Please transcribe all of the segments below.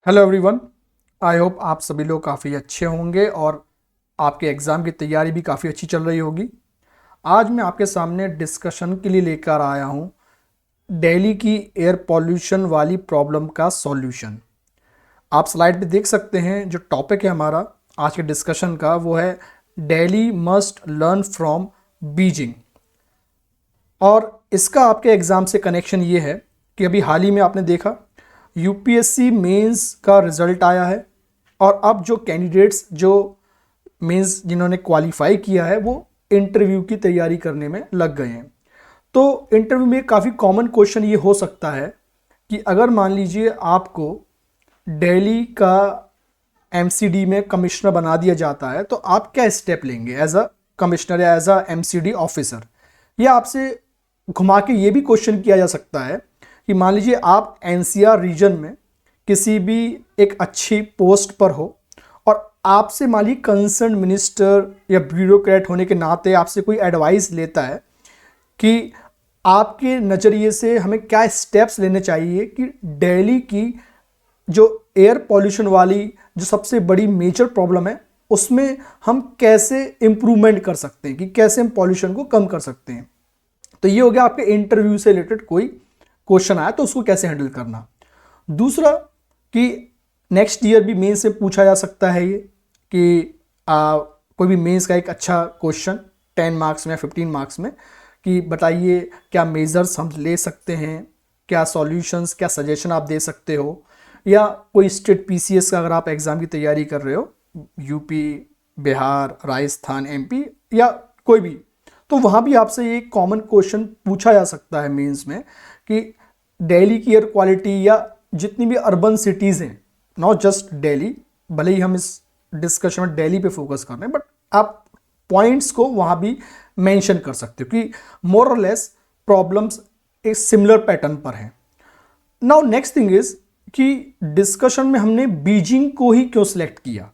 Hello everyone. I hope आप सभी लोग काफ़ी अच्छे होंगे और आपके एग्ज़ाम की तैयारी भी काफ़ी अच्छी चल रही होगी। आज मैं आपके सामने डिस्कशन के लिए लेकर आया हूँ दिल्ली की एयर पॉल्यूशन वाली प्रॉब्लम का सॉल्यूशन। आप स्लाइड पे देख सकते हैं जो टॉपिक है हमारा आज के डिस्कशन का, वो है Delhi must learn from Beijing. और इसका आपके एग्ज़ाम से कनेक्शन ये है कि अभी हाल ही में आपने देखा यूपीएससी मेंस का रिज़ल्ट आया है और अब जो कैंडिडेट्स जो मेंस जिन्होंने क्वालिफाई किया है वो इंटरव्यू की तैयारी करने में लग गए हैं। तो इंटरव्यू में काफ़ी कॉमन क्वेश्चन ये हो सकता है कि अगर मान लीजिए आपको दिल्ली का एमसीडी में कमिश्नर बना दिया जाता है तो आप क्या स्टेप लेंगे एज अ कमिश्नर या एज अ एमसीडी ऑफिसर। या आपसे घुमा के ये भी क्वेश्चन किया जा सकता है कि मान लीजिए आप एनसीआर रीजन में किसी भी एक अच्छी पोस्ट पर हो और आपसे मान लीजिए कंसर्न मिनिस्टर या ब्यूरोक्रेट होने के नाते आपसे कोई एडवाइस लेता है कि आपके नज़रिए से हमें क्या स्टेप्स लेने चाहिए कि दिल्ली की जो एयर पॉल्यूशन वाली जो सबसे बड़ी मेजर प्रॉब्लम है उसमें हम कैसे इम्प्रूवमेंट कर सकते हैं, कि कैसे हम पॉल्यूशन को कम कर सकते हैं। तो ये हो गया आपके इंटरव्यू से रिलेटेड कोई क्वेश्चन आया तो उसको कैसे हैंडल करना। दूसरा कि नेक्स्ट ईयर भी मेंस से पूछा जा सकता है ये कि कोई भी मेंस का एक अच्छा क्वेश्चन 10 मार्क्स में या 15 मार्क्स में कि बताइए क्या मेजर्स हम ले सकते हैं, क्या सॉल्यूशंस, क्या सजेशन आप दे सकते हो। या कोई स्टेट पीसीएस का अगर आप एग्ज़ाम की तैयारी कर रहे हो, यूपी, बिहार, राजस्थान, एमपी या कोई भी, तो वहाँ भी आपसे ये कॉमन क्वेश्चन पूछा जा सकता है मेंस में कि दिल्ली की एयर क्वालिटी या जितनी भी अर्बन सिटीज़ हैं, नॉट जस्ट दिल्ली, भले ही हम इस डिस्कशन में दिल्ली पे फोकस कर रहे हैं बट आप पॉइंट्स को वहाँ भी मेंशन कर सकते हो कि मोर और लेस प्रॉब्लम्स एक सिमिलर पैटर्न पर हैं। नाउ नेक्स्ट थिंग इज कि डिस्कशन में हमने बीजिंग को ही क्यों सिलेक्ट किया।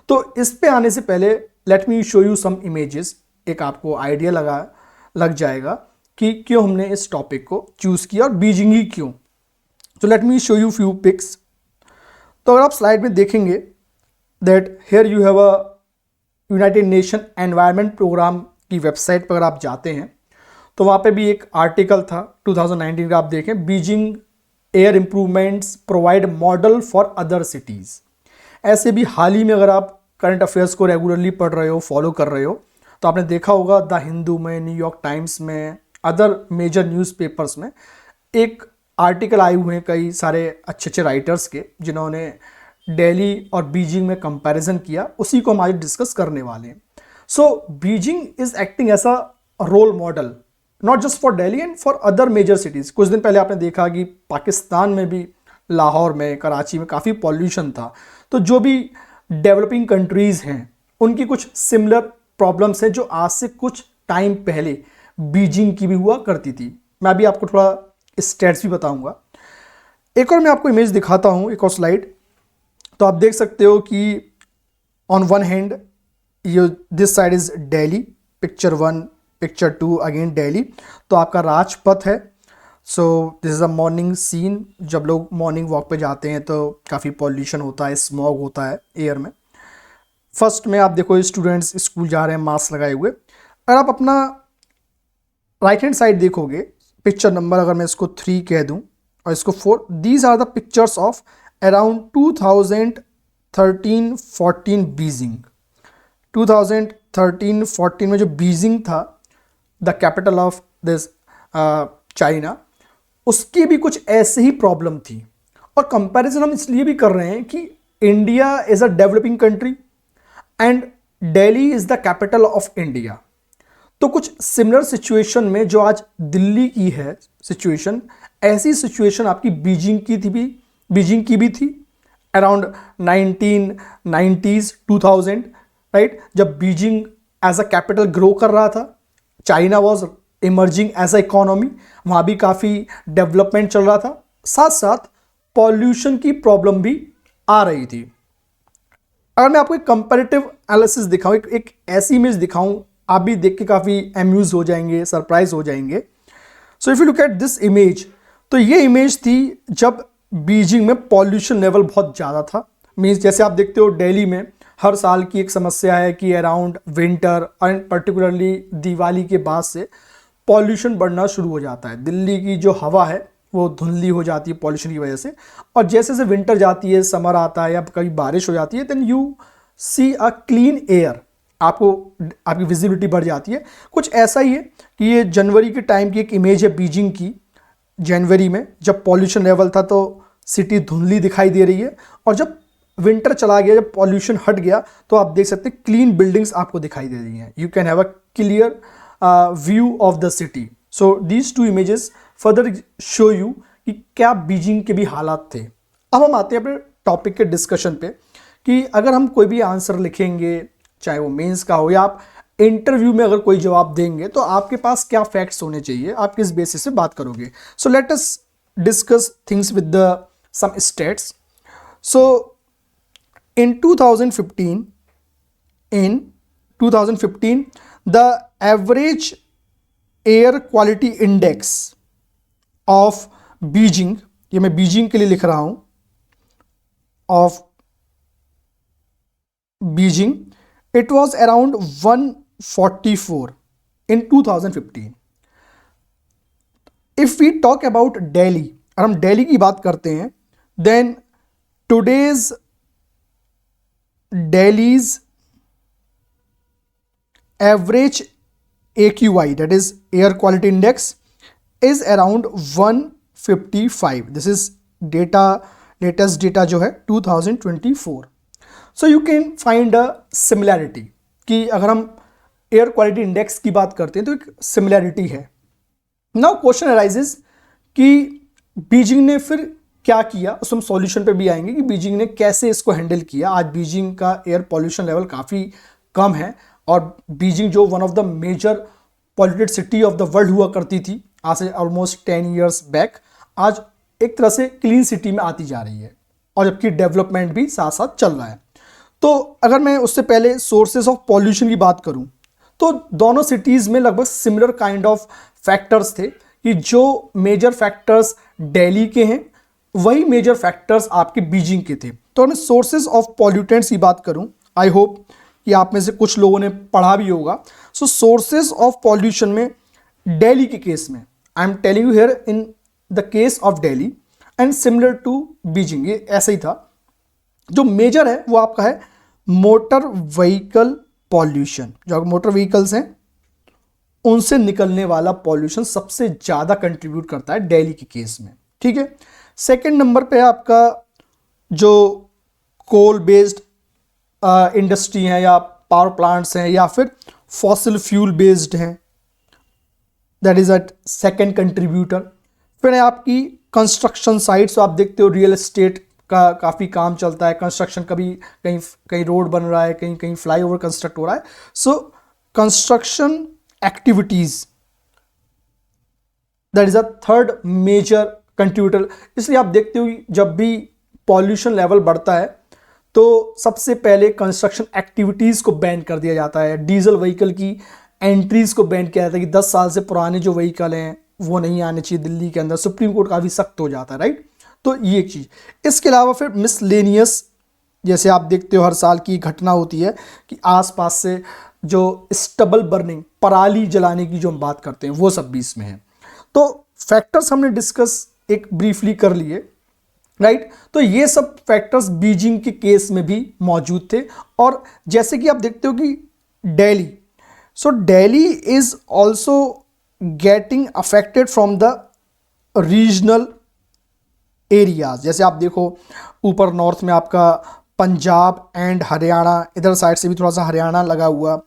तो इस पे आने से पहले let me show you some images, एक आपको आइडिया लग जाएगा कि क्यों हमने इस टॉपिक को चूज किया और बीजिंग ही क्यों। तो let me show you few pics. तो अगर आप स्लाइड में देखेंगे that here you have a United Nation Environment Programme की वेबसाइट पर अगर आप जाते हैं तो वहाँ पे भी एक आर्टिकल था 2019 का, आप देखें Beijing air improvements provide model for other cities. ऐसे भी हाल ही में अगर आप करंट अफेयर्स को रेगुलरली पढ़ रहे हो, फॉलो कर रहे हो, तो आपने देखा होगा द हिंदू में, न्यूयॉर्क टाइम्स में, अदर मेजर न्यूज़पेपर्स में एक आर्टिकल आए हुए हैं कई सारे अच्छे अच्छे राइटर्स के जिन्होंने दिल्ली और बीजिंग में कंपैरिजन किया। उसी को हम आज डिस्कस करने वाले हैं। So Beijing is acting as a role model not just for Delhi and for other major cities. कुछ दिन पहले आपने देखा कि पाकिस्तान में भी, लाहौर में, कराची में काफ़ी पॉल्यूशन था। तो जो भी डेवलपिंग कंट्रीज़ हैं उनकी कुछ सिमिलर प्रॉब्लम्स हैं जो आज से कुछ टाइम पहले बीजिंग की भी हुआ करती थी। मैं अभी आपको थोड़ा स्टेट्स भी बताऊंगा। एक और मैं आपको इमेज दिखाता हूं, एक और स्लाइड। तो आप देख सकते हो कि ऑन वन हैंड ये this side is Delhi, picture 1, picture 2 again Delhi. तो आपका राजपथ है। So this is a morning scene. जब लोग मॉर्निंग वॉक पे जाते हैं तो काफ़ी पॉल्यूशन होता है, स्मॉग होता है एयर में। फर्स्ट में आप देखो स्टूडेंट्स स्कूल जा रहे हैं मास्क लगाए हुए। अगर आप अपना राइट हैंड साइड देखोगे, पिक्चर नंबर अगर मैं इसको 3 कह दूं और इसको 4, these are the pictures of around 2013-14 Beijing. 2013-14 में जो बीजिंग था, the capital of this China, उसकी भी कुछ ऐसे ही प्रॉब्लम थी। और कंपैरिजन हम इसलिए भी कर रहे हैं कि India is a developing country and Delhi is the capital of India. तो कुछ सिमिलर सिचुएशन में जो आज दिल्ली की है सिचुएशन, ऐसी सिचुएशन आपकी बीजिंग की भी थी अराउंड 1990s 2000, राइट, जब Beijing as a capital grow कर रहा था। China was emerging as a economy, वहाँ भी काफ़ी डेवलपमेंट चल रहा था, साथ साथ पॉल्यूशन की प्रॉब्लम भी आ रही थी। अगर मैं आपको एक कंपैरेटिव एनालिसिस दिखाऊं, एक ऐसी इमेज दिखाऊं, आप भी देख के काफ़ी एम्यूज हो जाएंगे, सरप्राइज हो जाएंगे। So if you look at this image, तो ये इमेज थी जब बीजिंग में पॉल्यूशन लेवल बहुत ज़्यादा था। मीन्स जैसे आप देखते हो दिल्ली में हर साल की एक समस्या है कि around winter and particularly Diwali के बाद से पॉल्यूशन बढ़ना शुरू हो जाता है। दिल्ली की जो हवा है वो धुंधली हो जाती है पॉल्यूशन की वजह से, और जैसे जैसे विंटर जाती है, समर आता है या कभी बारिश हो जाती है, then you see a clean air, आपको आपकी विजिबिलिटी बढ़ जाती है। कुछ ऐसा ही है कि ये जनवरी के टाइम की एक इमेज है बीजिंग की। जनवरी में जब पॉल्यूशन लेवल था तो सिटी धुंधली दिखाई दे रही है, और जब विंटर चला गया, जब पॉल्यूशन हट गया, तो आप देख सकते हैं क्लीन बिल्डिंग्स आपको दिखाई दे रही हैं। You can have a clear view of the city. So these two images further show you कि क्या बीजिंग के भी हालात थे। अब हम आते हैं अपने टॉपिक के डिस्कशन पे कि अगर हम कोई भी आंसर लिखेंगे, चाहे वो मेंस का हो या आप इंटरव्यू में अगर कोई जवाब देंगे, तो आपके पास क्या फैक्ट्स होने चाहिए, आप किस बेसिस पे बात करोगे। So let us discuss things with the some stats. So in 2015 the average air quality index of Beijing, ये मैं बीजिंग के लिए लिख रहा हूं, of Beijing, it was around 144 in 2015. if we talk about Delhi, और हम दिल्ली की बात करते हैं, then today's Delhi's average AQI, that is air quality index, is around 155. This is data, latest data जो है 2024. So you can find a similarity कि अगर हम एयर क्वालिटी इंडेक्स की बात करते हैं तो एक सिमिलैरिटी है। नाउ क्वेश्चन अराइजेज कि बीजिंग ने फिर क्या किया, उस हम सॉल्यूशन पे भी आएंगे कि बीजिंग ने कैसे इसको हैंडल किया। आज बीजिंग का एयर पॉल्यूशन लेवल काफ़ी कम है, और बीजिंग जो one of the major polluted city of the world हुआ करती थी आज से ऑलमोस्ट 10 ईयर्स बैक, आज एक तरह से क्लीन सिटी में आती जा रही है, और जबकि डेवलपमेंट भी साथ साथ चल रहा है। तो अगर मैं उससे पहले सोर्सेज ऑफ पॉल्यूशन की बात करूं, तो दोनों सिटीज़ में लगभग सिमिलर काइंड ऑफ फैक्टर्स थे कि जो मेजर फैक्टर्स दिल्ली के हैं वही मेजर फैक्टर्स आपके बीजिंग के थे। तो मैं सोर्सेज ऑफ पॉल्यूटेंट्स की बात करूं, आई होप कि आप में से कुछ लोगों ने पढ़ा भी होगा। सो सोर्सेज ऑफ पॉल्यूशन में दिल्ली के केस में I am telling you here in the case of Delhi and similar to Beijing, ये ऐसा ही था। जो मेजर है वो आपका है मोटर व्हीकल पॉल्यूशन। जो मोटर व्हीकल्स हैं उनसे निकलने वाला पॉल्यूशन सबसे ज़्यादा कंट्रीब्यूट करता है दिल्ली के केस में, ठीक है। सेकंड नंबर पे आपका जो कोल बेस्ड इंडस्ट्री हैं या पावर प्लांट्स हैं या फिर फॉसिल फ्यूल बेस्ड हैं, that is a second contributor. फिर है आपकी कंस्ट्रक्शन साइट्स, तो आप देखते हो रियल एस्टेट का काफ़ी काम चलता है, कंस्ट्रक्शन, कभी कहीं कहीं रोड बन रहा है, कहीं कहीं फ्लाईओवर कंस्ट्रक्ट हो रहा है। So construction activities, that is a third major contributor. इसलिए आप देखते हो जब भी पॉल्यूशन लेवल बढ़ता है तो सबसे पहले कंस्ट्रक्शन एक्टिविटीज़ को बैन कर दिया जाता है, डीजल व्हीकल की एंट्रीज़ को बैन किया जाता है कि 10 साल से पुराने जो व्हीकल हैं वो नहीं आने चाहिए दिल्ली के अंदर। सुप्रीम कोर्ट काफ़ी सख्त हो जाता है, राइट। तो ये एक चीज़। इसके अलावा फिर मिसलेनियस, जैसे आप देखते हो हर साल की घटना होती है कि आसपास से जो स्टबल बर्निंग, पराली जलाने की जो हम बात करते हैं, वो सब भी इसमें है। तो फैक्टर्स हमने डिस्कस एक ब्रीफली कर लिए, राइट। तो ये सब फैक्टर्स बीजिंग के केस में भी मौजूद थे। और जैसे कि आप देखते हो कि Delhi, so Delhi is also getting affected from the regional areas. जैसे आप देखो ऊपर नॉर्थ में आपका पंजाब एंड हरियाणा, इधर साइड से भी थोड़ा सा हरियाणा लगा हुआ,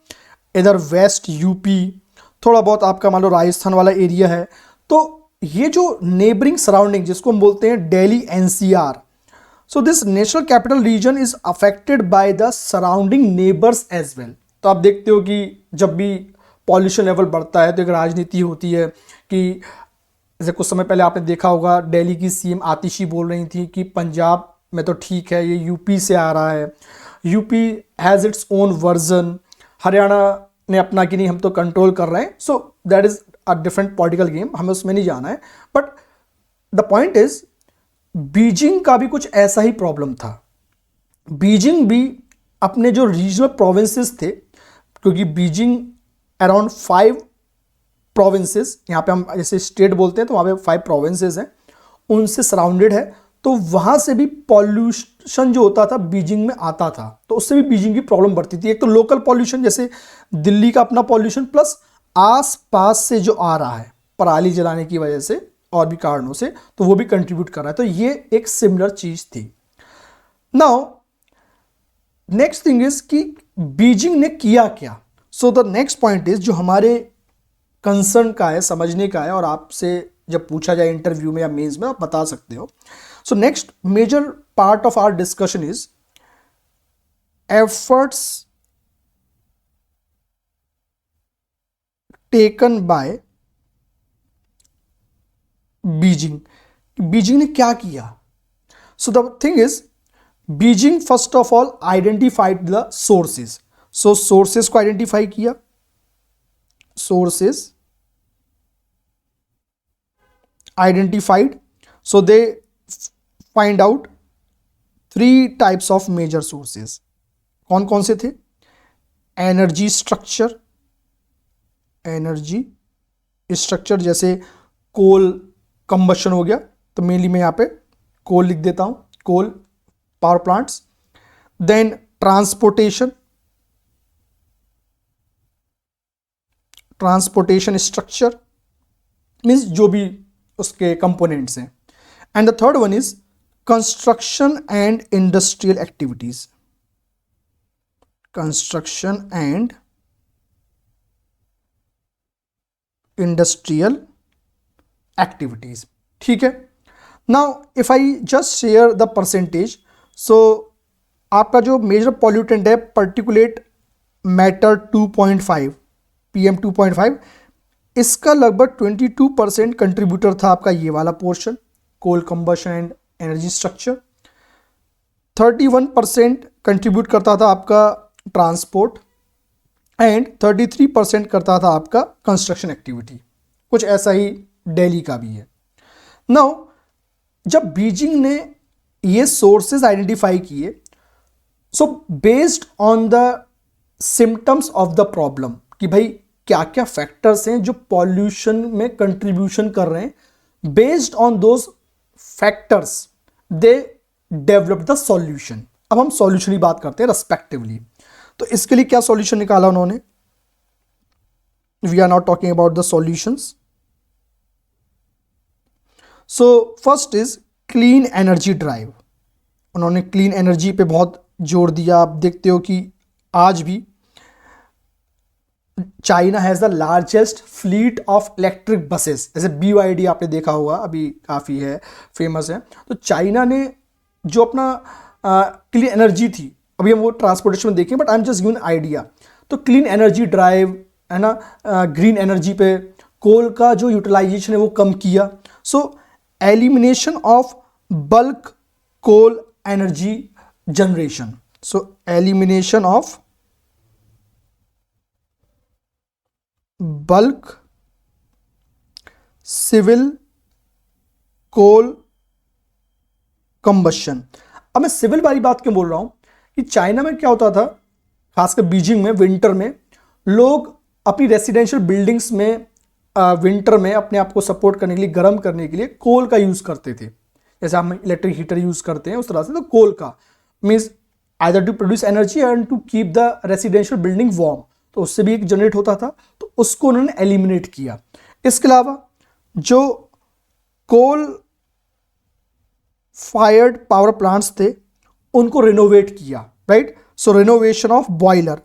इधर वेस्ट यूपी, थोड़ा बहुत आपका मान लो राजस्थान वाला एरिया है। तो ये जो नेबरिंग सराउंडिंग जिसको हम बोलते हैं Delhi NCR, so this National Capital Region is affected by the surrounding neighbours as well. तो आप देखते हो कि जब भी पॉल्यूशन लेवल बढ़ता है तो एक राजनीति होती है कि जैसे कुछ समय पहले आपने देखा होगा दिल्ली की सीएम आतिशी बोल रही थी कि पंजाब में तो ठीक है, ये यूपी से आ रहा है, UP has its own version, Haryana ने अपना कि नहीं हम तो कंट्रोल कर रहे हैं। So that is a different political game, हमें उसमें नहीं जाना है। But the point is Beijing का भी कुछ ऐसा ही प्रॉब्लम था। बीजिंग भी अपने जो रीजनल प्रोविंसेस थे, क्योंकि बीजिंग अराउंड 5 प्रोविंसेस, यहाँ पे हम जैसे स्टेट बोलते हैं तो वहाँ पे 5 प्रोविंसेस हैं, उनसे सराउंडेड है। तो वहाँ से भी पॉल्यूशन जो होता था बीजिंग में आता था, तो उससे भी बीजिंग की प्रॉब्लम बढ़ती थी। एक तो लोकल पॉल्यूशन जैसे दिल्ली का अपना पॉल्यूशन, प्लस आस पास से जो आ रहा है पराली जलाने की वजह से और भी कारणों से, तो वो भी कंट्रीब्यूट कर रहा है। तो ये एक सिमिलर चीज थी। नाउ नेक्स्ट थिंग इज कि बीजिंग ने किया क्या। So the next point is जो हमारे कंसर्न का है, समझने का है, और आपसे जब पूछा जाए इंटरव्यू में या मेंस में आप बता सकते हो। So next major part of our discussion is efforts taken by Beijing. Beijing ने क्या किया। So the thing is Beijing first of all identified the sources. So sources को आइडेंटिफाई किया, sources identified. So they find out 3 types of major sources. कौन कौन से थे। Energy structure, energy structure जैसे कोल कंबशन हो गया, तो मेनली मैं यहाँ पे कोल लिख देता हूँ, coal power plants. Then transportation, transportation structure means जो भी उसके कंपोनेंट्स हैं। And the third one is construction and industrial activities, construction and industrial activities. ठीक है। Now if I just share the percentage, so आपका जो मेजर पॉल्यूटेंट है particulate matter 2.5 PM 2.5, इसका लगभग 22% कंट्रीब्यूटर था आपका ये वाला portion, coal combustion and energy structure. 31% contribute करता था आपका ट्रांसपोर्ट, एंड 33% करता था आपका कंस्ट्रक्शन एक्टिविटी। कुछ ऐसा ही दिल्ली का भी है। नाउ जब बीजिंग ने ये सोर्सेज आइडेंटिफाई किए, so based on the symptoms of the problem कि भाई क्या क्या फैक्टर्स हैं जो पॉल्यूशन में कंट्रीब्यूशन कर रहे हैं, based on those factors they develop the solution. अब हम सॉल्यूशन की बात करते हैं रेस्पेक्टिवली। तो इसके लिए क्या सॉल्यूशन निकाला उन्होंने, we are not talking about the solutions. So first is clean energy drive. उन्होंने क्लीन एनर्जी पे बहुत जोर दिया। आप देखते हो कि आज भी China has the largest fleet of electric buses, जैसे BYD आपने देखा होगा, अभी काफ़ी है, फेमस है। तो चाइना ने जो अपना क्लीन एनर्जी थी, अभी हम वो ट्रांसपोर्टेशन में देखें, but I am just given idea. तो क्लीन एनर्जी ड्राइव है ना, ग्रीन एनर्जी पे, कोल का जो यूटिलाइजेशन है वो कम किया। So elimination of bulk coal energy generation, so elimination of bulk civil coal combustion. अब मैं सिविल वाली बात क्यों बोल रहा हूं कि चाइना में क्या होता था, खासकर बीजिंग में विंटर में लोग अपनी रेसिडेंशियल बिल्डिंग्स में विंटर में अपने आप को सपोर्ट करने के लिए, गर्म करने के लिए कोल का यूज करते थे। जैसे हम इलेक्ट्रिक हीटर यूज करते हैं उस तरह से, तो कोल का means either to produce energy and to keep the residential building warm, तो उससे भी एक जनरेट होता था, तो उसको उन्होंने एलिमिनेट किया। इसके अलावा जो कोल फायर्ड पावर प्लांट्स थे उनको रिनोवेट किया, right. So renovation of boiler,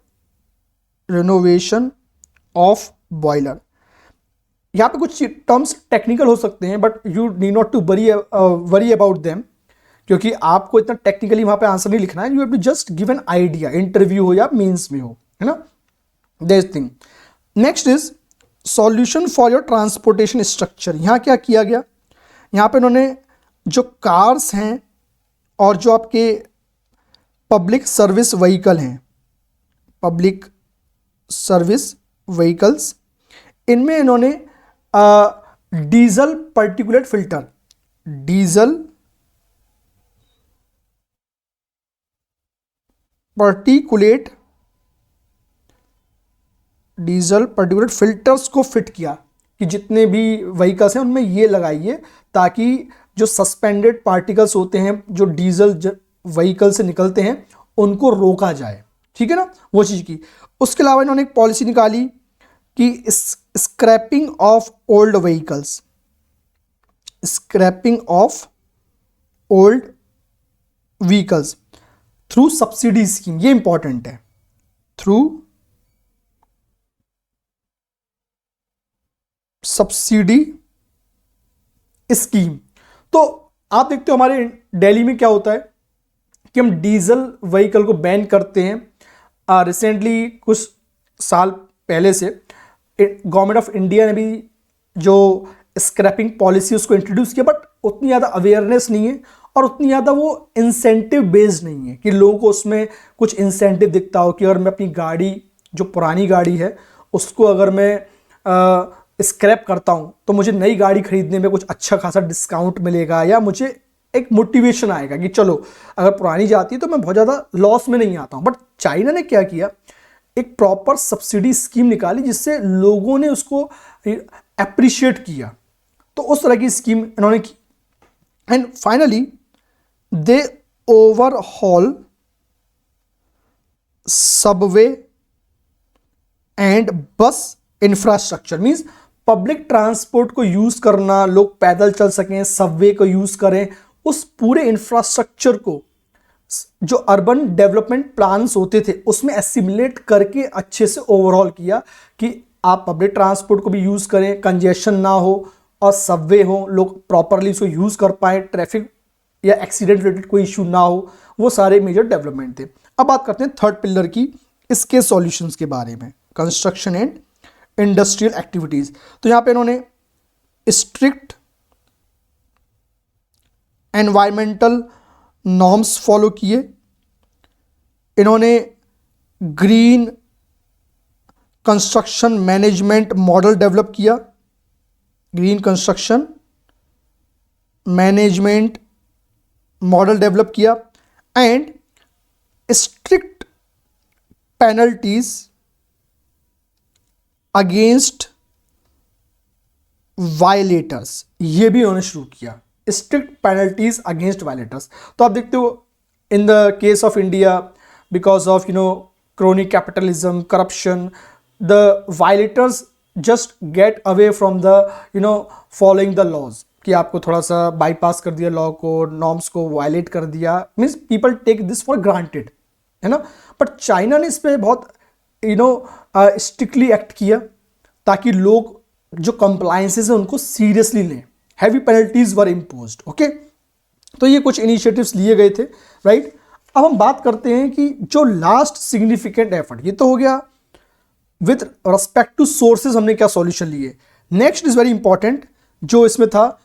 renovation of boiler. यहाँ पे कुछ टर्म्स टेक्निकल हो सकते हैं, but you need not to worry about them, क्योंकि आपको इतना टेक्निकली वहां पे आंसर नहीं लिखना है। You have to just give an idea, interview हो या मेंस में हो, है ना। This thing. Next is solution for your transportation structure. यहाँ क्या किया गया, यहाँ पे उन्होंने जो कार्स हैं और जो आपके पब्लिक सर्विस व्हीकल हैं, पब्लिक सर्विस व्हीकल्स, इनमें इन्होंने diesel particulate filter, diesel particulate diesel particulate filters को फिट किया कि जितने भी व्हीकल्स हैं उनमें ये लगाइए ताकि जो सस्पेंडेड पार्टिकल्स होते हैं जो डीजल व्हीकल से निकलते हैं उनको रोका जाए, ठीक है ना, वो चीज़ की। उसके अलावा इन्होंने एक पॉलिसी निकाली कि scrapping of old vehicles, scrapping of old vehicles through subsidy scheme, ये इंपॉर्टेंट है, थ्रू सब्सिडी स्कीम। तो आप देखते हो हमारे दिल्ली में क्या होता है कि हम डीजल व्हीकल को बैन करते हैं। रिसेंटली कुछ साल पहले से गवर्नमेंट ऑफ इंडिया ने भी जो स्क्रैपिंग पॉलिसी उसको इंट्रोड्यूस किया, बट उतनी ज़्यादा अवेयरनेस नहीं है और उतनी ज़्यादा वो इंसेंटिव बेस्ड नहीं है कि लोगों को उसमें कुछ इंसेंटिव दिखता हो कि अगर मैं अपनी गाड़ी जो पुरानी गाड़ी है उसको अगर मैं स्क्रैप करता हूं तो मुझे नई गाड़ी खरीदने में कुछ अच्छा खासा डिस्काउंट मिलेगा या मुझे एक मोटिवेशन आएगा कि चलो अगर पुरानी जाती है तो मैं बहुत ज़्यादा लॉस में नहीं आता हूं। बट चाइना ने क्या किया, एक प्रॉपर सब्सिडी स्कीम निकाली जिससे लोगों ने उसको अप्रिशिएट किया। तो उस तरह की स्कीम इन्होंने की and finally they overhaul Subway and बस इंफ्रास्ट्रक्चर, मींस पब्लिक ट्रांसपोर्ट को यूज करना, लोग पैदल चल सकें, सबवे को यूज करें, उस पूरे इंफ्रास्ट्रक्चर को जो अर्बन डेवलपमेंट प्लान्स होते थे उसमें एसिमुलेट करके अच्छे से ओवरऑल किया कि आप पब्लिक ट्रांसपोर्ट को भी यूज करें, कंजेशन ना हो और सबवे हो, लोग प्रॉपरली उसको यूज कर पाए, ट्रैफिक या एक्सीडेंट रिलेटेड कोई इशू ना हो, वो सारे मेजर डेवलपमेंट थे। अब बात करते हैं थर्ड पिलर की, इसके सॉल्यूशंस के बारे में, कंस्ट्रक्शन एंड इंडस्ट्रियल एक्टिविटीज। तो यहां पे इन्होंने स्ट्रिक्ट एनवायरमेंटल नॉर्म्स फॉलो किए, इन्होंने green construction management model develop किया, green construction management model develop किया and strict penalties against violators, ये भी उन्होंने शुरू किया, स्ट्रिक्ट पेनल्टीज अगेंस्ट वायलेटर्स। तो आप देखते हो in the case of India because of chronic capitalism, corruption, the violators just get away from the following the laws, कि आपको थोड़ा सा बाईपास कर दिया लॉ को, नॉर्म्स को वायलेट कर दिया, means people take this for granted, है ना। बट चाइना ने इस पर बहुत स्ट्रिक्टली एक्ट किया ताकि लोग जो कंप्लायंसेस है उनको सीरियसली लें, हैवी पेनल्टीज वर इम्पोज्ड, ओके। तो ये कुछ इनिशिएटिव्स लिए गए थे, राइट। अब हम बात करते हैं कि जो लास्ट सिग्निफिकेंट एफर्ट, ये तो हो गया विथ रिस्पेक्ट टू सोर्सेज हमने क्या सॉल्यूशन लिए। नेक्स्ट इज वेरी इंपॉर्टेंट, जो इसमें था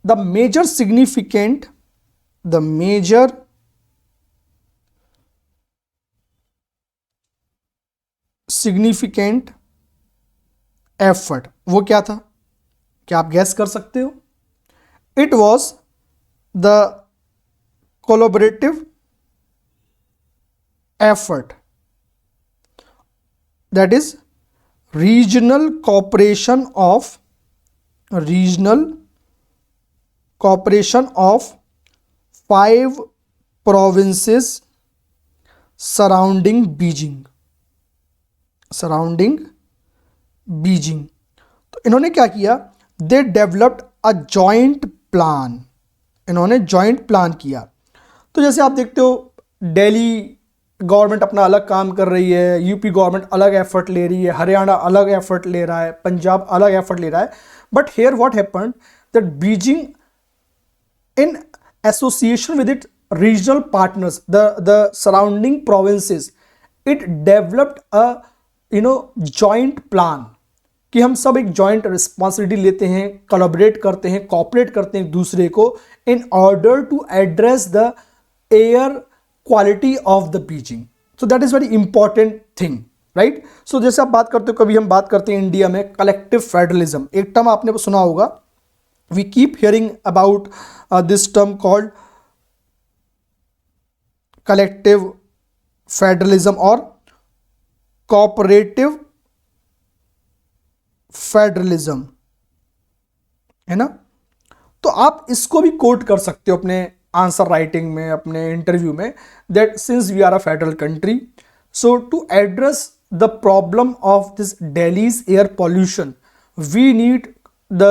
द मेजर सिग्निफिकेंट एफर्ट, वो क्या था, क्या आप गैस कर सकते हो? It was the collaborative effort, that is regional cooperation of 5 provinces surrounding Beijing. तो इन्होंने क्या किया, they developed a joint plan, इन्होंने जॉइंट प्लान किया। तो जैसे आप देखते हो दिल्ली गवर्नमेंट अपना अलग काम कर रही है, यूपी गवर्नमेंट अलग एफर्ट ले रही है, हरियाणा अलग एफर्ट ले रहा है, पंजाब अलग एफर्ट ले रहा है, but here what happened that Beijing in association with its regional partners, the surrounding provinces, it developed a joint plan कि हम सब एक joint responsibility लेते हैं, collaborate करते हैं, cooperate करते हैं एक दूसरे को in order to address the air quality of the Beijing. So that is very important thing, right? So जैसे आप बात करते हो, कभी हम बात करते हैं इंडिया में collective federalism, एक टर्म आपने सुना होगा, we keep hearing about this term called collective federalism और कोऑपरेटिव फेडरलिज्म, है ना। तो आप इसको भी कोट कर सकते हो अपने आंसर राइटिंग में, अपने इंटरव्यू में, that since we are a federal country, so to address the problem of this Delhi's air pollution we need the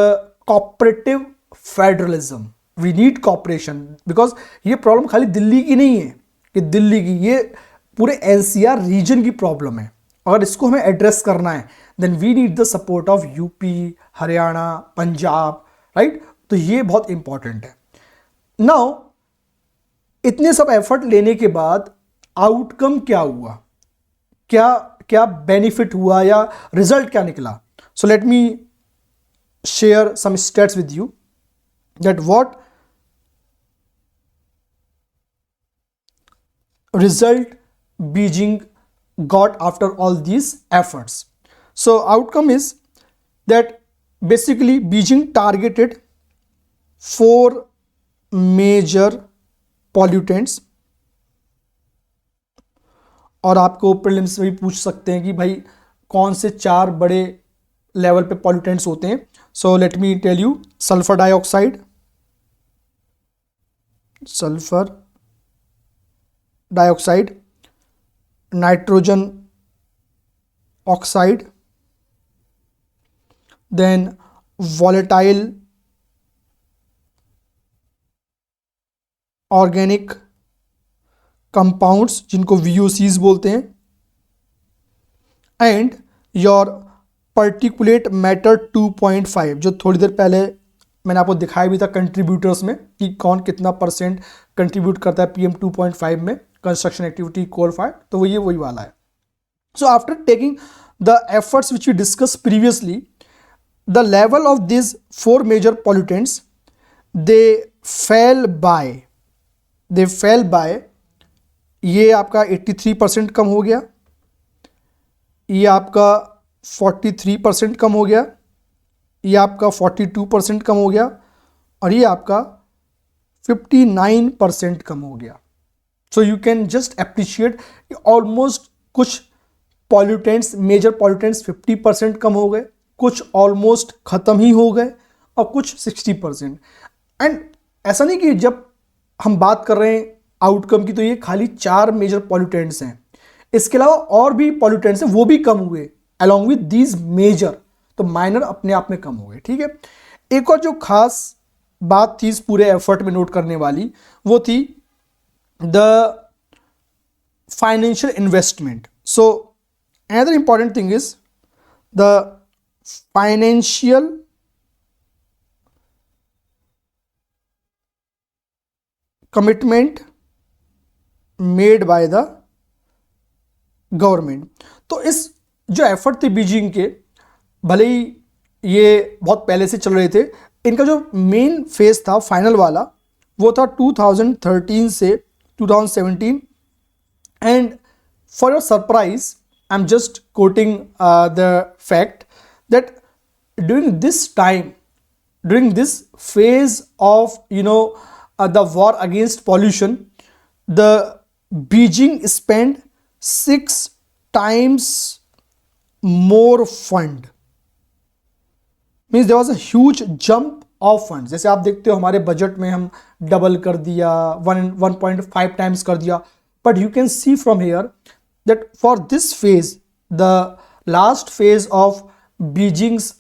cooperative federalism, we need cooperation, because ये प्रॉब्लम खाली दिल्ली की नहीं है कि दिल्ली की, ये पूरे एनसीआर रीजन की प्रॉब्लम है। अगर इसको हमें एड्रेस करना है then we need the support of UP, Haryana, Punjab, right. तो ये बहुत इंपॉर्टेंट है। नाउ इतने सब एफर्ट लेने के बाद आउटकम क्या हुआ, क्या क्या बेनिफिट हुआ या रिजल्ट क्या निकला? So let me share some stats with you that what result Beijing got after all these efforts. So outcome is that basically Beijing targeted 4 major pollutants, और आपको प्रीलिम्स में भी पूछ सकते हैं कि भाई कौन से 4 बड़े लेवल पे पॉल्यूटेंट्स होते हैं। So let me tell you, sulphur dioxide, sulphur dioxide, nitrogen oxide, then volatile organic compounds जिनको VOCs बोलते हैं, एंड योर पर्टिकुलेट मैटर 2.5, जो थोड़ी देर पहले मैंने आपको दिखाया भी था कंट्रीब्यूटर्स में कि कौन कितना % कंट्रीब्यूट करता है PM 2.5 में, कंस्ट्रक्शन एक्टिविटी, कोल फायर, तो वो ये वही वाला है। So after taking the efforts which we discuss previously, the level of this 4 major pollutants they fell by, ये आपका 83% कम हो गया, ये आपका 43% कम हो गया, ये आपका 42% कम हो गया, और ये आपका 59% कम हो गया। So you can just appreciate almost कुछ पॉल्यूटेंट्स, मेजर पॉल्यूटेंट्स 50% कम हो गए, कुछ ऑलमोस्ट ख़त्म ही हो गए, और कुछ 60%। एंड ऐसा नहीं कि जब हम बात कर रहे हैं आउटकम की तो ये खाली 4 मेजर पॉल्यूटेंट्स हैं, इसके अलावा और भी पॉल्यूटेंट्स हैं वो भी कम हुए अलॉन्ग विद दीज मेजर, तो माइनर अपने आप में कम हो गए, ठीक है। एक और जो खास बात थी इस पूरे एफर्ट में नोट करने वाली, वो थी the financial investment. So another important thing is the financial commitment made by the government. तो इस जो एफर्ट थे बीजिंग के, भले ही ये बहुत पहले से चल रहे थे, इनका जो मेन फेज था फाइनल वाला वो था 2013 से 2017। And for your surprise I am just coating the fact that during this time, during this phase of the war against pollution, the Beijing spent 6 times more fund, means there was a huge jump of funds। जैसे आप देखते हो हमारे budget में हम double कर दिया, 1.5 times कर दिया, but you can see from here that for this phase, the last phase of Beijing's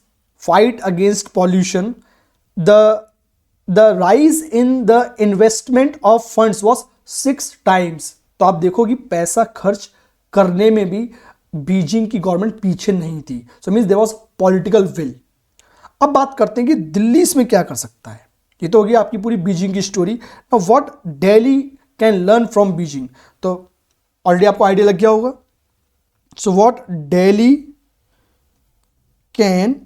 fight against pollution, the rise in the investment of funds was 6 times। तो आप देखो कि पैसा खर्च करने में भी बीजिंग की गवर्नमेंट पीछे नहीं थी। So means there was political will. अब बात करते हैं कि दिल्ली इसमें क्या कर सकता है। ये तो होगी आपकी पूरी बीजिंग की story. Now what Delhi can learn from Beijing, तो ऑलरेडी आपको आइडिया लग गया होगा। So what Delhi can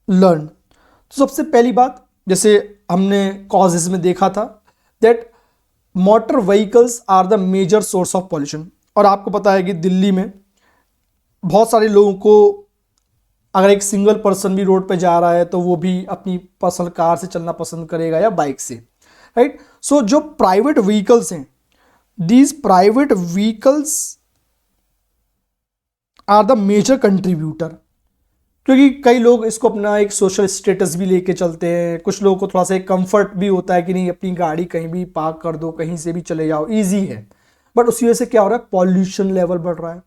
learn, तो सबसे पहली बात, जैसे हमने कॉजेज में देखा था, that motor vehicles are the major source of pollution. और आपको पता है कि दिल्ली में बहुत सारे लोगों को, अगर एक सिंगल पर्सन भी रोड पे जा रहा है तो वो भी अपनी पर्सनल कार से चलना पसंद करेगा या बाइक से, राइट। सो जो प्राइवेट व्हीकल्स हैं these private vehicles are the major contributor, क्योंकि कई लोग इसको अपना एक सोशल स्टेटस भी लेके चलते हैं, कुछ लोगों को थोड़ा सा एक कंफर्ट भी होता है कि नहीं अपनी गाड़ी कहीं भी पार्क कर दो, कहीं से भी चले जाओ, इजी है। बट उसी वजह से क्या हो रहा है, पॉल्यूशन लेवल बढ़ रहा है।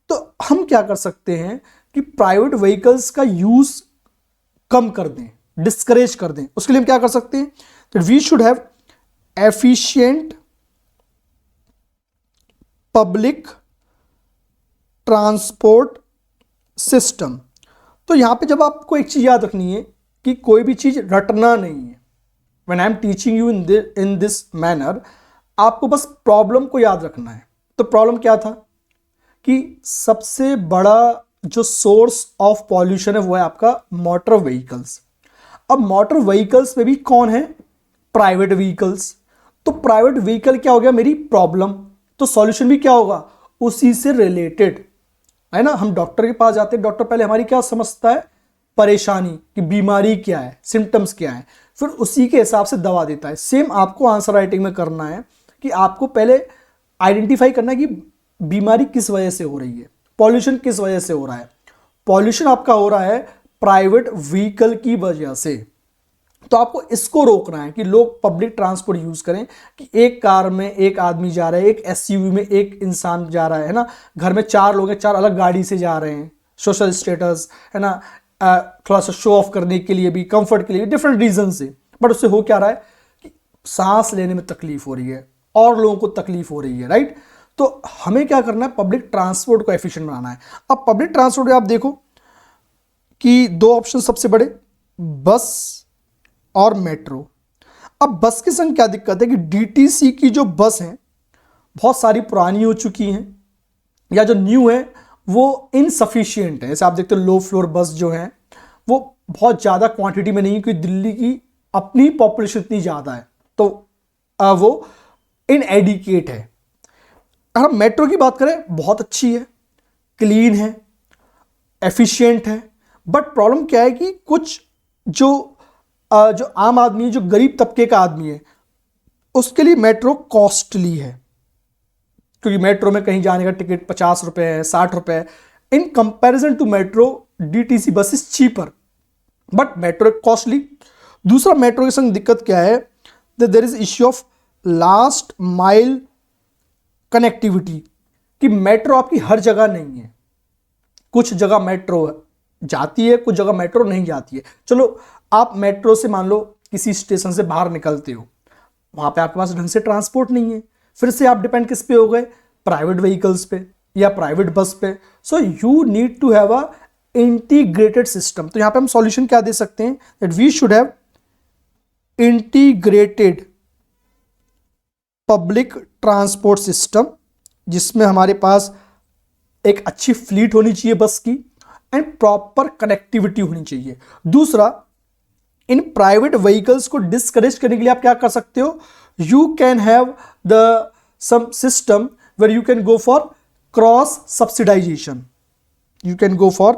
तो हम क्या कर सकते हैं कि प्राइवेट व्हीकल्स का यूज कम कर दें, डिस्करेज कर दें। उसके लिए हम क्या कर सकते हैं, तो we should have efficient public transport system. तो यहां पे जब आपको एक चीज याद रखनी है कि कोई भी चीज रटना नहीं है। When I am teaching you in this manner, आपको बस प्रॉब्लम को याद रखना है। तो प्रॉब्लम क्या था कि सबसे बड़ा जो सोर्स ऑफ पॉल्यूशन है वो है आपका मोटर व्हीकल्स। अब मोटर व्हीकल्स में भी कौन है, प्राइवेट व्हीकल्स। तो प्राइवेट व्हीकल क्या हो गया, मेरी प्रॉब्लम। तो सॉल्यूशन भी क्या होगा, उसी से रिलेटेड है ना। हम डॉक्टर के पास जाते हैं, डॉक्टर पहले हमारी क्या समझता है, परेशानी कि बीमारी क्या है, सिम्टम्स क्या है, फिर उसी के हिसाब से दवा देता है। सेम आपको आंसर राइटिंग में करना है कि आपको पहले आइडेंटिफाई करना है कि बीमारी किस वजह से हो रही है, पॉल्यूशन किस वजह से हो रहा है। पॉल्यूशन आपका हो रहा है प्राइवेट व्हीकल की वजह से। तो आपको इसको रोकना है कि लोग पब्लिक ट्रांसपोर्ट यूज करें, कि एक कार में एक आदमी जा रहा है, एक एसयूवी में एक इंसान जा रहा है ना, घर में 4 लोग हैं, 4 अलग गाड़ी से जा रहे हैं, सोशल स्टेटस है ना, थोड़ा सा शो ऑफ करने के लिए भी, कंफर्ट के लिए, डिफरेंट रीजन से। बट उससे हो क्या रहा है कि सांस लेने में तकलीफ हो रही है और लोगों को तकलीफ हो रही है, राइट। तो हमें क्या करना है, पब्लिक ट्रांसपोर्ट को एफिशिएंट बनाना है। अब पब्लिक ट्रांसपोर्ट में आप देखो कि 2 ऑप्शन सबसे बड़े, बस और मेट्रो। अब बस के संग क्या दिक्कत है कि डीटीसी की जो बस है बहुत सारी पुरानी हो चुकी हैं, या जो न्यू है वो इनसफिशियंट है। जैसे आप देखते हो लो फ्लोर बस जो है वो बहुत ज़्यादा क्वांटिटी में नहीं है, क्योंकि दिल्ली की अपनी पॉपुलेशन इतनी ज़्यादा है, तो वो इनएडिकेट है। अगर हम मेट्रो की बात करें, बहुत अच्छी है, क्लीन है, एफिशिएंट है। बट प्रॉब्लम क्या है कि कुछ जो आम आदमी है, जो गरीब तबके का आदमी है, उसके लिए मेट्रो कॉस्टली है, क्योंकि मेट्रो में कहीं जाने का टिकट 50 रुपए है, 60 रुपए है। In comparison to metro DTC bus is cheaper, but metro costly. दूसरा, मेट्रो के संग दिक्कत क्या है, there is issue of last mile connectivity, कि मेट्रो आपकी हर जगह नहीं है। कुछ जगह मेट्रो जाती है, कुछ जगह मेट्रो नहीं जाती है। चलो आप मेट्रो से मान लो किसी स्टेशन से बाहर निकलते हो, वहां पे आपके पास ढंग से ट्रांसपोर्ट नहीं है, फिर से आप डिपेंड किस पे हो गए, प्राइवेट व्हीकल्स पे या प्राइवेट बस पे। So you need to have a integrated system. तो यहां पे हम सॉल्यूशन क्या दे सकते हैं, that we should have integrated public transport system, जिसमें हमारे पास एक अच्छी फ्लीट होनी चाहिए बस की, एंड प्रॉपर कनेक्टिविटी होनी चाहिए। दूसरा, इन प्राइवेट व्हीकल्स को डिस्करेज करने के लिए आप क्या कर सकते हो, you can have the some system where you can go for cross subsidisation. You can go for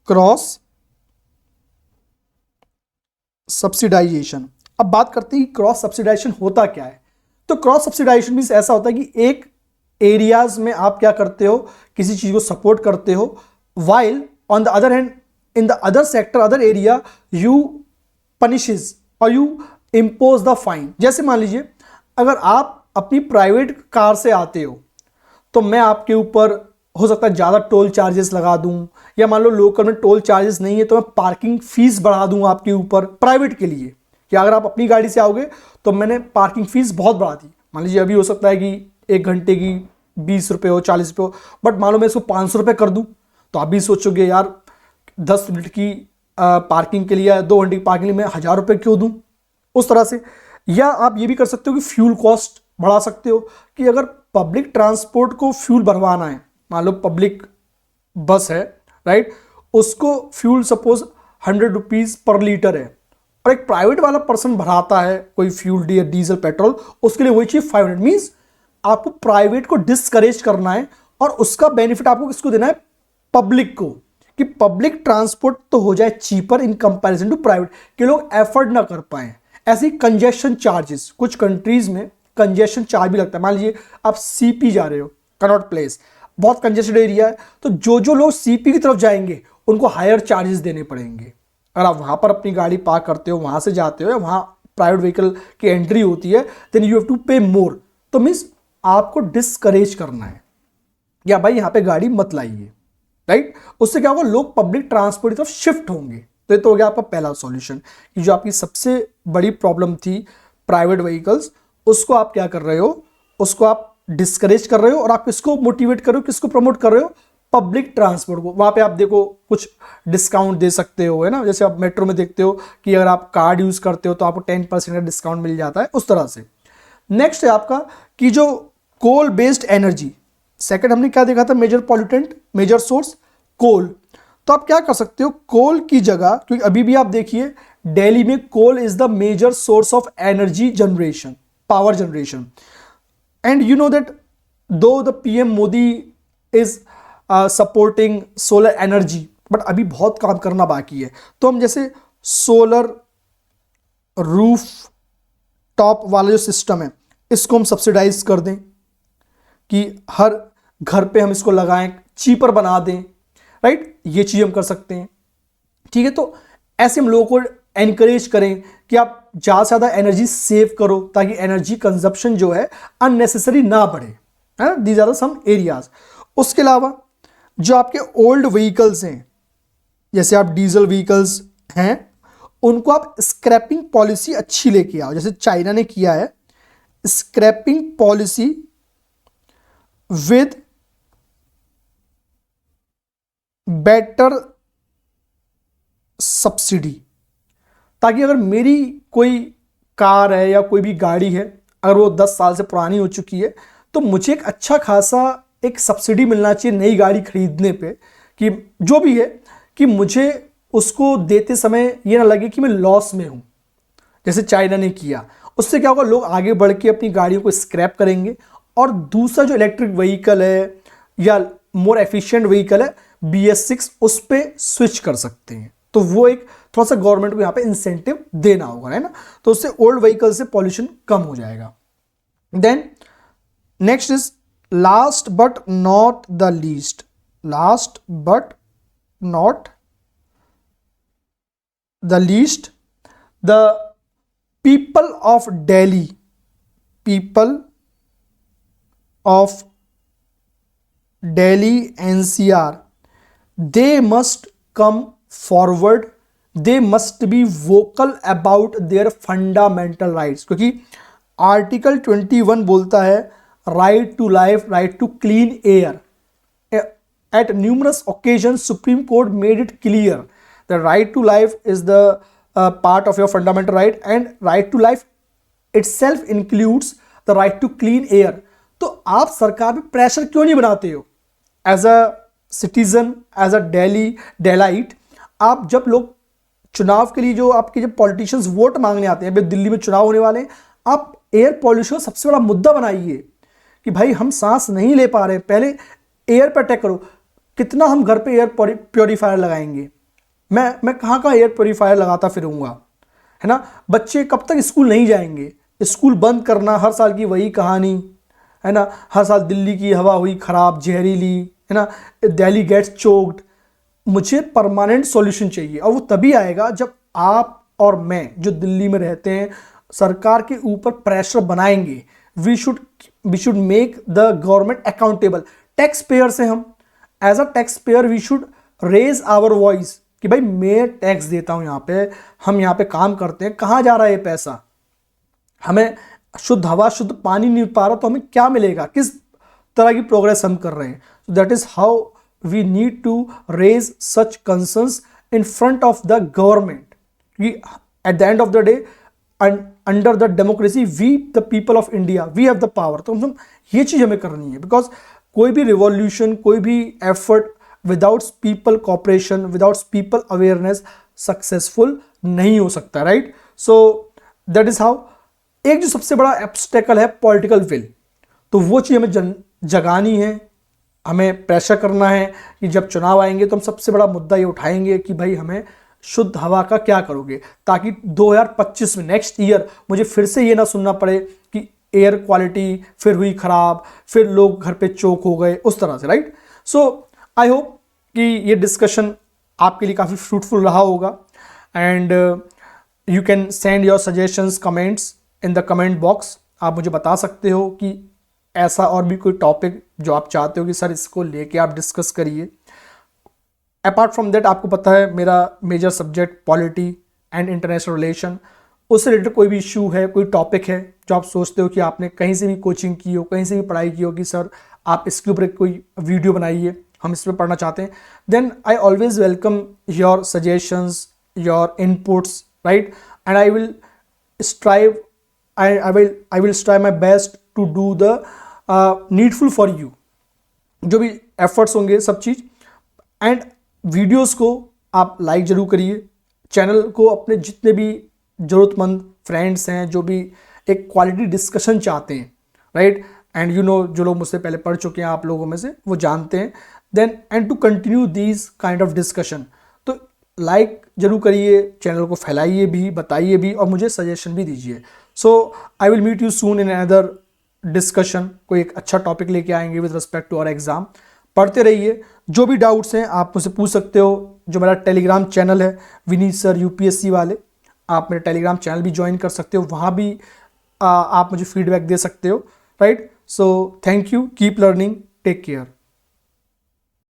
cross subsidisation. अब बात करते हैं कि क्रॉस सब्सिडाइजेशन होता क्या है। तो क्रॉस सब्सिडाइजेशन मींस ऐसा होता है कि एक एरियाज में आप क्या करते हो, किसी चीज को सपोर्ट करते हो, while on the other hand in the other sector, other area you punishes or you impose the fine। जैसे मान लीजिए अगर आप अपनी प्राइवेट कार से आते हो तो मैं आपके ऊपर हो सकता है ज़्यादा टोल चार्जेस लगा दूं, या मान लो लोकल में टोल चार्जेस नहीं है तो मैं पार्किंग फीस बढ़ा दूं आपके ऊपर प्राइवेट के लिए, कि अगर आप अपनी गाड़ी से आओगे तो मैंने पार्किंग फीस बहुत बढ़ा दी। मान लीजिए अभी हो सकता है कि 1 घंटे की 20 रुपये हो, 40 रुपये हो, बट मान लो मैं इसको 500 रुपये कर दूं, तो आप भी सोचोगे यार 10 मिनट की पार्किंग के लिए, 2 घंटे की पार्किंग के लिए मैं 1000 रुपये क्यों दूं, उस तरह से। या आप ये भी कर सकते हो कि फ्यूल कॉस्ट बढ़ा सकते हो, कि अगर पब्लिक ट्रांसपोर्ट को फ्यूल भरवाना है, मान लो पब्लिक बस है, राइट, उसको फ्यूल सपोज 100 रुपीज़ पर लीटर है, और एक प्राइवेट वाला पर्सन भराता है कोई फ्यूल या डीजल पेट्रोल, उसके लिए वही चीज 500। मीन्स आपको प्राइवेट को डिस्करेज करना है, और उसका बेनिफिट आपको किसको देना है, पब्लिक को, कि पब्लिक ट्रांसपोर्ट तो हो जाए cheaper in comparison to private, कि लोग एफर्ड ना कर पाए। ऐसी कंजेशन चार्जेस कुछ कंट्रीज में कंजेशन चार्ज भी लगता है। मान लीजिए आप सीपी जा रहे हो, कनॉट प्लेस, बहुत कंजेस्टेड एरिया है, तो जो लोग सीपी की तरफ जाएंगे उनको हायर चार्जेस देने पड़ेंगे। अगर आप वहां पर अपनी गाड़ी पार्क करते हो, वहां से जाते हो, या वहां प्राइवेट व्हीकल की एंट्री होती है, देन यू हैव टू पे मोर। तो मीन्स आपको डिस्करेज करना है, या भाई यहां पे गाड़ी मत लाइए, राइट। उससे क्या होगा, लोग पब्लिक ट्रांसपोर्ट की तरफ शिफ्ट होंगे। तो ये तो हो गया आपका पहला सॉल्यूशन, कि जो आपकी सबसे बड़ी प्रॉब्लम थी प्राइवेट व्हीकल्स, उसको आप क्या कर रहे हो, उसको आप डिस्करेज कर रहे हो। और आप किसको मोटिवेट कर रहे हो, किसको प्रमोट कर रहे हो, पब्लिक ट्रांसपोर्ट को। वहां पे आप देखो कुछ डिस्काउंट दे सकते हो, है ना, जैसे आप मेट्रो में देखते हो कि अगर आप कार्ड यूज करते हो तो आपको 10% का डिस्काउंट मिल जाता है, उस तरह से। नेक्स्ट है आपका कि जो कोल बेस्ड एनर्जी, सेकंड हमने क्या देखा था, मेजर पॉल्यूटेंट, मेजर सोर्स कोल। तो आप क्या कर सकते हो, कोल की जगह, क्योंकि अभी भी आप देखिए दिल्ली में coal is the major source of energy generation, power generation. And you know that though the PM Modi is supporting solar energy, but अभी बहुत काम करना बाकी है। तो हम जैसे सोलर रूफ टॉप वाला जो सिस्टम है, इसको हम सब्सिडाइज कर दें, कि हर घर पे हम इसको लगाएं, चीपर बना दें, राइट। ये चीज हम कर सकते हैं, ठीक है। तो ऐसे हम लोगों को एनकरेज करें कि आप ज़्यादा से ज़्यादा एनर्जी सेव करो, ताकि एनर्जी कंजप्शन जो है अननेसेसरी ना बढ़े, है ना। These are some areas. उसके अलावा जो आपके ओल्ड व्हीकल्स हैं, जैसे आप डीजल व्हीकल्स हैं, उनको आप स्क्रैपिंग पॉलिसी अच्छी लेके आओ, जैसे चाइना ने किया है, scrapping policy with better subsidy, ताकि अगर मेरी कोई कार है या कोई भी गाड़ी है, अगर वो 10 साल से पुरानी हो चुकी है, तो मुझे एक अच्छा खासा एक सब्सिडी मिलना चाहिए नई गाड़ी खरीदने पे, कि जो भी है, कि मुझे उसको देते समय ये ना लगे कि मैं लॉस में हूं, जैसे चाइना ने किया। उससे क्या होगा, लोग आगे बढ़ के अपनी गाड़ियों को स्क्रैप करेंगे। और दूसरा जो इलेक्ट्रिक व्हीकल है या मोर एफिशिएंट व्हीकल है, BS6, उस पर स्विच कर सकते हैं। तो वो एक थोड़ा सा गवर्नमेंट को यहाँ पे इंसेंटिव देना होगा, है ना। तो उससे ओल्ड व्हीकल से पॉल्यूशन कम हो जाएगा। Then next is last but not the least, last but not the least, the people of Delhi, people of Delhi NCR, they must come forward, they must be vocal about their fundamental rights, क्योंकि article 21 बोलता है right to life, right to clean air. At numerous occasions, Supreme Court made it clear that right to life is the part of your fundamental right, and right to life itself includes the right to clean air. तो आप सरकार पे pressure क्यों नहीं बनाते हो? As a citizen, as a Delhiite, आप जब लोग चुनाव के लिए जो आपके जब पॉलिटिशियंस वोट मांगने आते हैं, अभी दिल्ली में चुनाव होने वाले हैं, आप एयर पॉल्यूशन सबसे बड़ा मुद्दा बनाइए कि भाई हम सांस नहीं ले पा रहे, पहले एयर पर अटैक करो। कितना हम घर पे एयर प्योरीफायर लगाएंगे? मैं कहाँ एयर प्योरीफायर लगाता फिरूंगा, है ना। बच्चे कब तक स्कूल नहीं जाएंगे? स्कूल बंद करना, हर साल की वही कहानी, है ना। हर साल दिल्ली की हवा हुई खराब, जहरीली, है ना, दिल्ली गेट्स चोक्ड। मुझे परमानेंट सॉल्यूशन चाहिए, और वो तभी आएगा जब आप और मैं जो दिल्ली में रहते हैं सरकार के ऊपर प्रेशर बनाएंगे। We should make the government accountable. Taxpayer से हम as a taxpayer we should raise our voice कि भाई मैं टैक्स देता हूं, यहाँ पे हम यहाँ पे काम करते हैं, कहाँ जा रहा है ये पैसा? हमें शुद्ध हवा, शुद्ध पानी नहीं पा रहा तो हमें क्या मिलेगा? किस तरह की प्रोग्रेस हम कर रहे हैं? That is how we need to raise such concerns in front of the government. At the end of the day, under the democracy, we the people of India, we have the power. तो हम ये चीज हमें करनी है, because कोई भी revolution, कोई भी effort without people cooperation, without people awareness successful नहीं हो सकता, right. So that is how. एक जो सबसे बड़ा ऑब्स्टेकल है पॉलिटिकल विल, तो वो चीज हमें जगानी है, हमें प्रेशर करना है कि जब चुनाव आएंगे तो हम सबसे बड़ा मुद्दा ये उठाएंगे कि भाई हमें शुद्ध हवा का क्या करोगे, ताकि 2025 में, नेक्स्ट ईयर, मुझे फिर से ये ना सुनना पड़े कि एयर क्वालिटी फिर हुई ख़राब, फिर लोग घर पे चोक हो गए, उस तरह से, राइट। सो आई होप कि ये डिस्कशन आपके लिए काफ़ी फ्रूटफुल रहा होगा and you can send your suggestions comments in the comment box. आप मुझे बता सकते हो कि ऐसा और भी कोई टॉपिक जो आप चाहते हो कि सर इसको लेके आप डिस्कस करिए। अपार्ट फ्रॉम दैट, आपको पता है मेरा major subject polity and international relation, उससे रिलेटेड कोई भी इशू है, कोई टॉपिक है जो आप सोचते हो कि आपने कहीं से भी कोचिंग की हो, कहीं से भी पढ़ाई की हो कि सर आप इसके ऊपर कोई वीडियो बनाइए, हम इस पर पढ़ना चाहते हैं, then I always welcome your suggestions, your inputs, right. And I will strive I will try my best to do the needful for you, जो भी एफर्ट्स होंगे सब चीज़। एंड वीडियोस को आप लाइक जरूर करिए, चैनल को अपने जितने भी ज़रूरतमंद फ्रेंड्स हैं जो भी एक क्वालिटी डिस्कशन चाहते हैं, राइट, एंड यू नो जो लोग मुझसे पहले पढ़ चुके हैं आप लोगों में से वो जानते हैं, then and to continue these kind of discussion, तो लाइक जरूर करिए, चैनल को फैलाइए भी, बताइए भी और मुझे सजेशन भी दीजिए। So I will meet you soon in another discussion, कोई एक अच्छा टॉपिक लेके आएंगे with respect to our exam. पढ़ते रहिए, जो भी डाउट्स हैं आप मुझसे पूछ सकते हो। जो मेरा टेलीग्राम चैनल है विनीत सर यूपीएससी वाले, आप मेरे टेलीग्राम चैनल भी ज्वाइन कर सकते हो, वहाँ भी आप मुझे फीडबैक दे सकते हो, right. So thank you, keep learning, take care.